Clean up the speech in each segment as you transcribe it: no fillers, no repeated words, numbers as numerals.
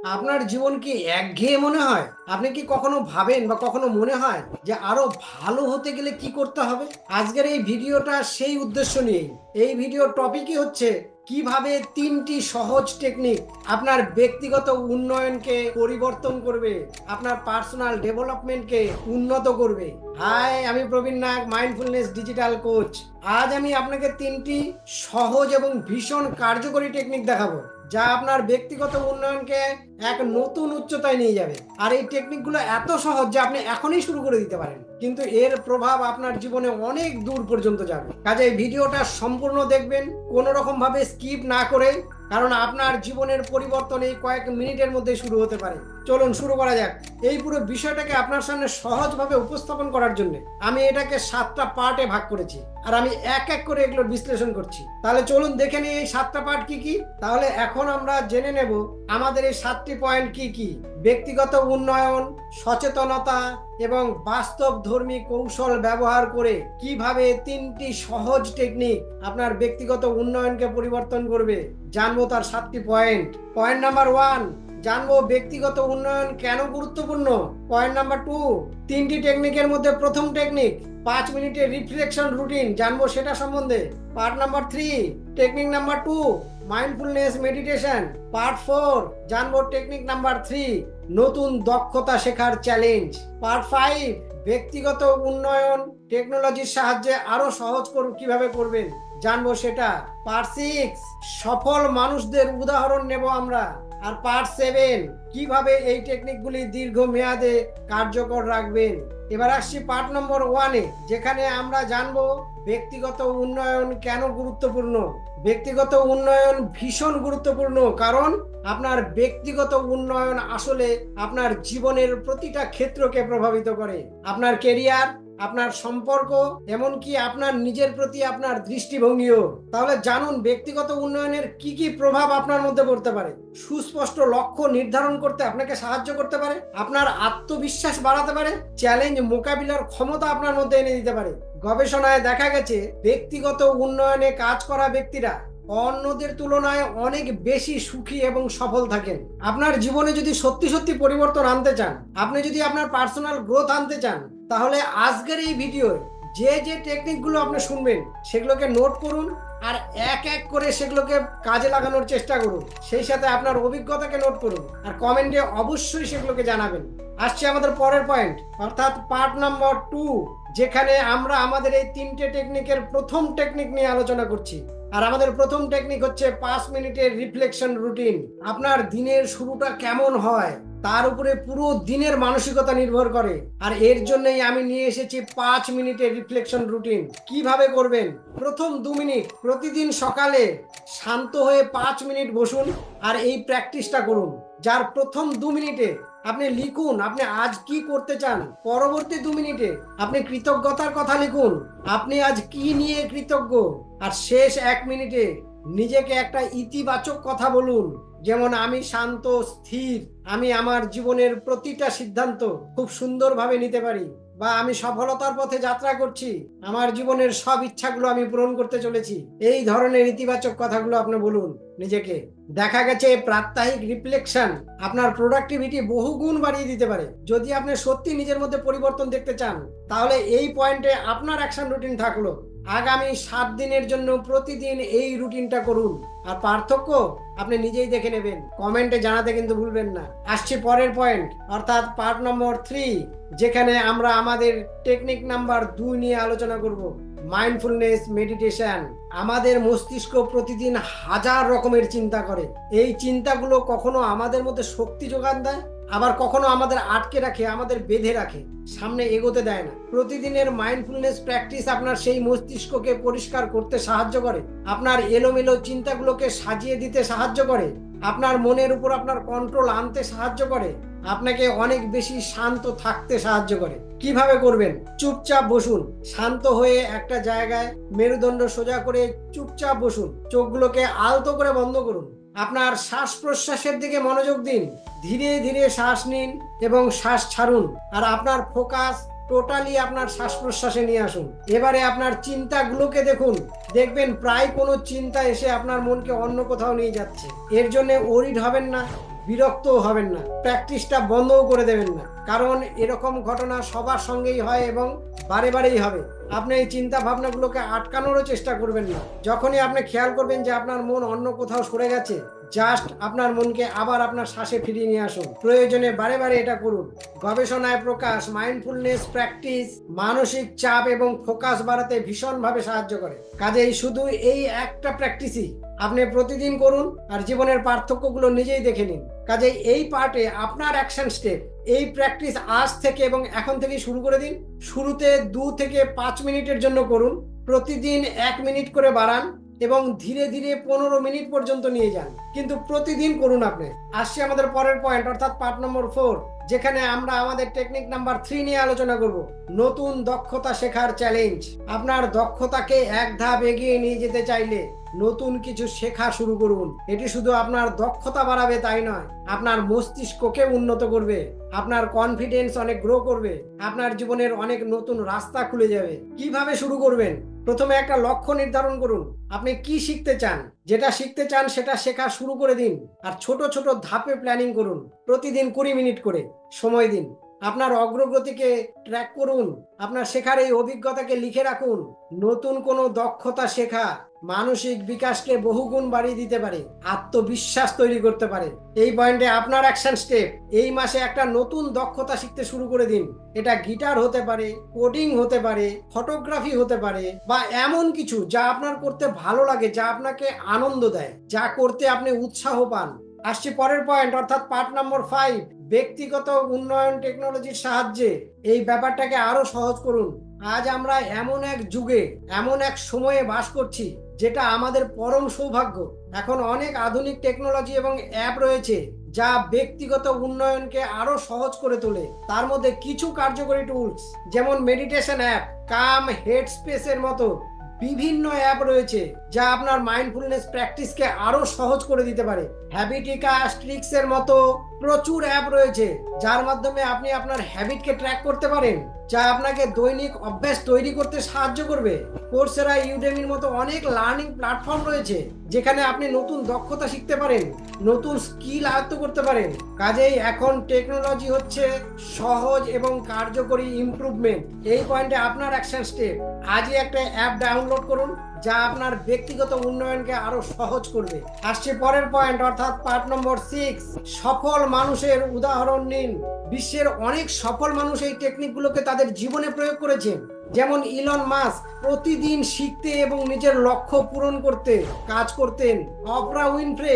আপনার জীবন কি একঘেয়ে মনে হয়? আপনি কি কখনো ভাবেন বা কখনো মনে হয় যে আরো ভালো হতে গেলে কি করতে হবে? আজকের এই ভিডিওটা সেই উদ্দেশ্য নিয়েই। এই ভিডিওর টপিকই হচ্ছে কিভাবে 3টি সহজ টেকনিক আপনার ব্যক্তিগত উন্নয়নকে পরিবর্তন করবে, আপনার পার্সোনাল ডেভেলপমেন্টকে উন্নত করবে। হাই, আমি প্রবীণ নাগ, মাইন্ডফুলনেস ডিজিটাল কোচ। আজ আমি আপনাকে 3টি সহজ এবং ভীষণ কার্যকরী টেকনিক দেখাবো, যা আপনার ব্যক্তিগত উন্নয়নকে এক নতুন উচ্চতায় নিয়ে যাবে। আর এই টেকনিকগুলো এত সহজ যে আপনি এখনই শুরু করে দিতে পারেন, কিন্তু এর প্রভাব আপনার জীবনে অনেক দূর পর্যন্ত যাবে। কাজে ভিডিওটা সম্পূর্ণ দেখবেন, কোনো রকম ভাবে স্কিপ না করে, কারণ আপনার জীবনের পরিবর্তন এই কয়েক মিনিটের মধ্যে শুরু হতে পারে। চলুন শুরু করা যাক। এই পুরো বিষয়টাকে আপনার সামনে সহজভাবে উপস্থাপন করার জন্য আমি এটাকে 7টা পার্টে ভাগ করেছি, আর আমি এক এক করে এগুলোর বিশ্লেষণ করছি। তাহলে চলুন দেখে নিই এই 7টা পার্ট কি কি। তাহলে এখন আমরা জেনে নেব আমাদের এই 7টি পয়েন্ট কি কি। ব্যক্তিগত উন্নয়ন, সচেতনতা এবং বাস্তবধর্মী কৌশল ব্যবহার করে কিভাবে 3টি সহজ টেকনিক আপনার ব্যক্তিগত উন্নয়নকে পরিবর্তন করবে, জানবো তার 7টি পয়েন্ট। পয়েন্ট নাম্বার 1, জানবো ব্যক্তিগত উন্নয়ন কেন গুরুত্বপূর্ণ। পয়েন্ট নাম্বার 2, 3টি টেকনিকের মধ্যে প্রথম টেকনিক 5 মিনিটের রিফ্লেকশন রুটিন, জানবো সেটা সম্বন্ধে। Part number 3, technique number 2, mindfulness meditation. Part 4, জানবো টেকনিক নাম্বার 3, নতুন দক্ষতা শেখার চ্যালেঞ্জ। পার্ট 5, ব্যক্তিগত উন্নয়ন টেকনোলজির সাহায্যে আরো সহজ কিভাবে করবেন, জানবো সেটা। পার্ট 6, সফল মানুষদের উদাহরণ নেব আমরা। আর পার্ট 7, কিভাবে এই টেকনিকগুলি দীর্ঘমেয়াদে কার্যকর রাখবেন। এবার আসছি পার্ট নম্বর 1-এ, যেখানে আমরা জানবো ব্যক্তিগত উন্নয়ন কেন গুরুত্বপূর্ণ। ব্যক্তিগত উন্নয়ন ভীষণ গুরুত্বপূর্ণ, কারণ আপনার ব্যক্তিগত উন্নয়ন আসলে আপনার জীবনের প্রতিটা ক্ষেত্রকে প্রভাবিত করে। আপনার কেরিয়ার, আপনার সম্পর্ক, এমনকি আপনার নিজের প্রতি আপনার দৃষ্টিভঙ্গিও। তাহলে জানুন ব্যক্তিগত উন্নয়নের কি কি প্রভাব আপনার মধ্যে পড়তে পারে। সুস্পষ্ট লক্ষ্য নির্ধারণ করতে আপনাকে সাহায্য করতে পারে, আপনার আত্মবিশ্বাস বাড়াতে পারে, চ্যালেঞ্জ মোকাবিলার ক্ষমতা আপনার মধ্যে এনে দিতে পারে। গবেষণায় দেখা গেছে ব্যক্তিগত উন্নয়নে কাজ করা ব্যক্তিরা অন্যদের তুলনায় অনেক বেশি সুখী এবং সফল থাকেন। আপনার জীবনে যদি সত্যি সত্যি পরিবর্তন আনতে চান, আপনি যদি আপনার পার্সোনাল গ্রোথ আনতে চান, তাহলে আজকের এই ভিডিও যে যে টেকনিকগুলো আপনি শুনবেন সেগুলোকে নোট করুন, আর এক এক করে সেগুলোকে কাজে লাগানোর চেষ্টা করুন। সেই সাথে আপনার অভিজ্ঞতাকে নোট করুন, আর কমেন্টে অবশ্যই সেগুলোকে জানাবেন। আসছে আমাদের পরের পয়েন্ট, অর্থাৎ পার্ট নাম্বার 2, যেখানে আমরা আমাদের এই 3টে টেকনিকের প্রথম টেকনিক নিয়ে আলোচনা করছি। আর আমাদের প্রথম টেকনিক হচ্ছে 5 মিনিটের রিফ্লেকশন রুটিন। আপনার দিনের শুরুটা কেমন হয় তার উপরে পুরো দিনের মানসিকতা নির্ভর করে, আর এর জন্যই আমি নিয়ে এসেছি 5 মিনিটের রিফ্লেকশন রুটিন। কিভাবে করবেন? প্রথম 2 মিনিট প্রতিদিন সকালে শান্ত হয়ে 5 মিনিট বসুন আর এই প্র্যাকটিসটা করুন, যার প্রথম 2 মিনিটে আপনি লিখুন আপনি আজ কি করতে চান। পরবর্তী 2 মিনিটে আপনি কৃতজ্ঞতার কথা লিখুন, আপনি আজ কি নিয়ে কৃতজ্ঞ। আর শেষ 1 মিনিটে নিজেকে একটা ইতিবাচক কথা বলুন, যেমন আমি শান্ত, স্থির, আমি আমার জীবনের প্রতিটা সিদ্ধান্ত খুব সুন্দরভাবে নিতে পারি, বা আমি সফলতার পথে যাত্রা করছি, আমার জীবনের সব ইচ্ছাগুলো আমি পূরণ করতে চলেছি। এই ধরনের ইতিবাচক কথাগুলো আপনি বলুন নিজেকে। দেখা গেছে প্রাত্যহিক রিফ্লেকশন আপনার প্রোডাক্টিভিটি বহুগুণ বাড়িয়ে দিতে পারে। যদি আপনি সত্যি নিজের মধ্যে পরিবর্তন দেখতে চান, তাহলে এই পয়েন্টে আপনার অ্যাকশন রুটিন থাকলো, আগামী 7 দিনের জন্য প্রতিদিন এই রুটিনটা করুন। আর পার্থক্য আপনি নিজেই দেখে নেবেন, কমেন্টে জানাতে কিন্তু ভুলবেন না। আসছি পরের পয়েন্ট, অর্থাৎ পার্ট নম্বর 3, যেখানে আমরা আমাদের টেকনিক নাম্বার 2 নিয়ে আলোচনা করব, মাইন্ডফুলনেস মেডিটেশন। আমাদের মস্তিষ্ক প্রতিদিন হাজার রকমের চিন্তা করে। এই চিন্তাগুলো কখনো আমাদের মধ্যে শক্তি যোগান দেয়, আবার কখনো আমাদের আটকে রাখে, আমাদের বেঁধে রাখে, সামনে এগোতে দেয় না। প্রতিদিনের মাইন্ডফুলনেস প্র্যাকটিস আপনার সেই মস্তিষ্ককে পরিষ্কার করতে সাহায্য করে, আপনার এলোমেলো চিন্তাগুলোকে সাজিয়ে দিতে সাহায্য করে, আপনার মনের উপর আপনার কন্ট্রোল আনতে সাহায্য করে, আপনাকে অনেক বেশি শান্ত থাকতে সাহায্য করে। কিভাবে করবেন? চুপচাপ বসুন, শান্ত হয়ে একটা জায়গায় মেরুদণ্ড সোজা করে চুপচাপ বসুন, চোখগুলোকে আলতো করে বন্ধ করুন, আপনার শ্বাস প্রশ্বাসের দিকে মনোযোগ দিন, ধীরে ধীরে শ্বাস নিন এবং শ্বাস ছাড়ুন, আর আপনার ফোকাস টোটালি আপনার শ্বাস প্রশ্বাসে নিয়ে আসুন। এবারে আপনার চিন্তাগুলোকে দেখুন, দেখবেন প্রায় কোনো চিন্তা এসে আপনার মনকে অন্য কোথাও নিয়ে যাচ্ছে। এর জন্য ওরিড হবেন না, বিরক্ত হবেন না, প্র্যাকটিসটা বন্ধও করে দেবেন না, কারণ এরকম ঘটনা সবার সঙ্গেই হয় এবং বারে বারেই হবে। আপনি এই চিন্তা ভাবনাগুলোকে আটকানোরও চেষ্টা করবেন না। যখনই আপনি খেয়াল করবেন যে আপনার মন অন্য কোথাও সরে গেছে, জাস্ট আপনার মনকে আবার আপনার শ্বাসে ফিরিয়ে নিয়ে আসুন। প্রয়োজনে বারে বারে এটা করুন। গবেষণায় প্রকাশ, মাইন্ডফুলনেস প্র্যাকটিস মানসিক চাপ এবং ফোকাস বাড়াতে ভীষণভাবে সাহায্য করে। কাজেই শুধু এই একটা প্র্যাকটিসই আপনি প্রতিদিন করুন আর জীবনের পার্থক্যগুলো নিজেই দেখে নিন। কাজেই এই পার্টে আপনার অ্যাকশন স্টেপ, এই প্র্যাকটিস আজ থেকে এবং এখন থেকেই শুরু করে দিন। শুরুতে 2 থেকে 5 মিনিটের জন্য করুন, প্রতিদিন 1 মিনিট করে বাড়ান এবং ধীরে ধীরে 15 মিনিট পর্যন্ত নিয়ে যান, কিন্তু প্রতিদিন করুন আপনি। আসছি আমাদের পরের পয়েন্ট, অর্থাৎ পার্ট নম্বর 4, যেখানে আমরা আমাদের টেকনিক নাম্বার 3 নিয়ে আলোচনা করব, নতুন দক্ষতা শেখার চ্যালেঞ্জ। আপনার দক্ষতাকে এক ধাপ এগিয়ে নিয়ে যেতে চাইলে নতুন কিছু শেখা শুরু করুন। এটি শুধু আপনার দক্ষতা বাড়াবে তাই নয়, আপনার মস্তিষ্ককে উন্নত করবে, আপনার কনফিডেন্স অনেক গ্রো করবে, আপনার জীবনের অনেক নতুন রাস্তা খুলে যাবে। কিভাবে শুরু করবেন? প্রথমে একটা লক্ষ্য নির্ধারণ করুন। আপনি কি শিখতে চান? যেটা শিখতে চান সেটা শেখা শুরু করে দিন আর ছোট ছোট ধাপে প্ল্যানিং করুন। প্রতিদিন 20 মিনিট করে সময় দিন। আপনার অগ্রগতিকে ট্র্যাক করুন, আপনার শেখার এই অভিজ্ঞতাকে লিখে রাখুন। নতুন কোনো দক্ষতা শেখা মানসিক বিকাশকে বহুগুণ বাড়িয়ে দিতে পারে, আত্মবিশ্বাস তৈরি করতে পারে। এই পয়েন্টে আপনার অ্যাকশন স্টেপ, এই মাসে একটা নতুন দক্ষতা শিখতে শুরু করে দিন। এটা গিটার হতে পারে, কোডিং হতে পারে, ফটোগ্রাফি হতে পারে, বা এমন কিছু যা আপনার করতে ভালো লাগে, যা আপনাকে আনন্দ দেয়, যা করতে আপনি উৎসাহ পান। আসছি পরের পয়েন্ট, অর্থাৎ পার্ট নম্বর 5, ব্যক্তিগত উন্নয়ন টেকনোলজির সাহায্যে এই ব্যাপারটাকে আরো সহজ করুন। আজ আমরা এমন এক যুগে, এমন এক সময়ে বাস করছি যেটা আমাদের পরম সৌভাগ্য। এখন অনেক আধুনিক টেকনোলজি এবং অ্যাপ রয়েছে যা ব্যক্তিগত উন্নয়নকে আরো সহজ করে তোলে। তার মধ্যে কিছু কার্যকরী টুলস যেমন মেডিটেশন অ্যাপ, কাম, হেডস্পেসের মতো বিভিন্ন অ্যাপ রয়েছে যা আপনার মাইন্ডফুলনেস প্র্যাকটিসকে আরো সহজ করে দিতে পারে। হ্যাবিটিকা, স্ট্রিক্স এর মতো প্রচুর অ্যাপ রয়েছে যার মাধ্যমে আপনি আপনার হ্যাবিটকে ট্র্যাক করতে পারেন, যা আপনাকে দৈনিক অভ্যাস তৈরি করতে সাহায্য করবে। কোর্সেরা, ইউডেমির মতো অনেক লার্নিং প্ল্যাটফর্ম রয়েছে যেখানে আপনি নতুন দক্ষতা শিখতে পারেন, নতুন স্কিল আয়ত্ত করতে পারেন। কাজেই এখন টেকনোলজি হচ্ছে সহজ এবং কার্যকরী ইমপ্রুভমেন্ট। এই পয়েন্টে আপনার অ্যাকশন স্টেপ, আজই একটা অ্যাপ ডাউনলোড করুন যা আপনার ব্যক্তিগত উন্নয়নকে আরো সহজ করবে। আসছে পরের পয়েন্ট, অর্থাৎ পার্ট নম্বর 6, সফল মানুষের উদাহরণ নিন। বিশ্বের অনেক সফল মানুষ এই টেকনিকগুলোকে তাদের জীবনে প্রয়োগ করেছেন। যেমন ইলন মাস্ক প্রতিদিন শিখতে এবং নিজের লক্ষ্য পূরণ করতে কাজ করতেন। অপরা উইনফ্রে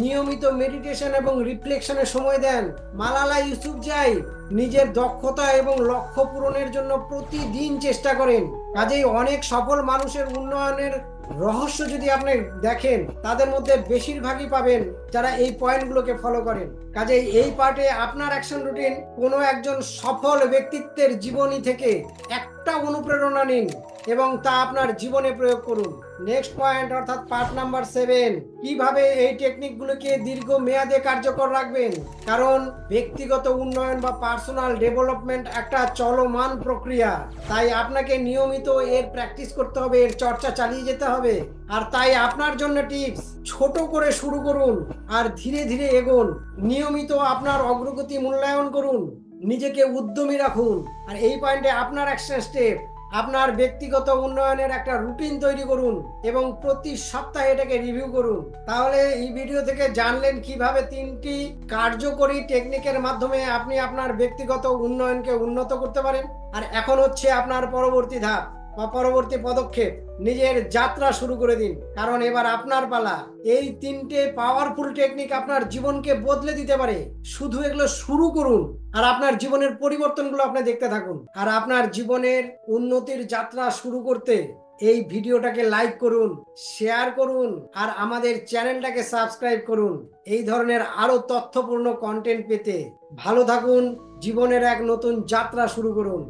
নিয়মিত মেডিটেশন এবং রিফ্লেকশনে সময় দেন। মালালা ইউসুফজাই নিজের দক্ষতা এবং লক্ষ্য পূরণের জন্য প্রতিদিন চেষ্টা করেন। কাজেই অনেক সফল মানুষের উন্নয়নের রহস্য যদি আপনি দেখেন, তাদের মধ্যে বেশিরভাগই পাবেন যারা এই পয়েন্টগুলোকে ফলো করেন। কাজেই এই পার্টে আপনার অ্যাকশন রুটিন, কোনো একজন সফল ব্যক্তিত্বের জীবনী থেকে একটা অনুপ্রেরণা নিন এবং তা আপনার জীবনে প্রয়োগ করুন। নেক্সট পয়েন্ট, অর্থাৎ পার্ট নাম্বার 7, কিভাবে এই টেকনিকগুলোকে দীর্ঘ মেয়াদে কার্যকর রাখবেন। কারণ ব্যক্তিগত উন্নয়ন বা পার্সোনাল ডেভেলপমেন্ট একটা চলমান প্রক্রিয়া, তাই আপনাকে নিয়মিত এর প্র্যাকটিস করতে হবে, এর চর্চা চালিয়ে যেতে হবে। আর তাই আপনার জন্য টিপস, ছোট করে শুরু করুন আর ধীরে ধীরে এগোন। নিয়মিত আপনার অগ্রগতি মূল্যায়ন করুন, নিজেকে উদ্যমী রাখুন। আর এই পয়েন্টে আপনার অ্যাকশন স্টেপ, আপনার ব্যক্তিগত উন্নয়নের একটা রুটিন তৈরি করুন এবং প্রতি সপ্তাহে এটাকে রিভিউ করুন। তাহলে এই ভিডিও থেকে জানলেন কিভাবে 3টি কার্যকরী টেকনিকের মাধ্যমে আপনি আপনার ব্যক্তিগত উন্নয়নকে উন্নত করতে পারেন। আর এখন হচ্ছে আপনার পরবর্তী ধাপ বা পরবর্তী পদক্ষেপ, নিজের যাত্রা শুরু করে দিন, কারণ এবার আপনার পালা। এই 3টে পাওয়ারফুল টেকনিক আপনার জীবনকে বদলে দিতে পারে। শুধু এগুলো শুরু করুন আর আপনার জীবনের পরিবর্তনগুলো আপনি দেখতে থাকুন। আর আপনার জীবনের উন্নতির যাত্রা শুরু করতে এই ভিডিওটাকে লাইক করুন, শেয়ার করুন আর আমাদের চ্যানেলটাকে সাবস্ক্রাইব করুন এই ধরনের আরো তথ্যপূর্ণ কন্টেন্ট পেতে। ভালো থাকুন, জীবনের এক নতুন যাত্রা শুরু করুন।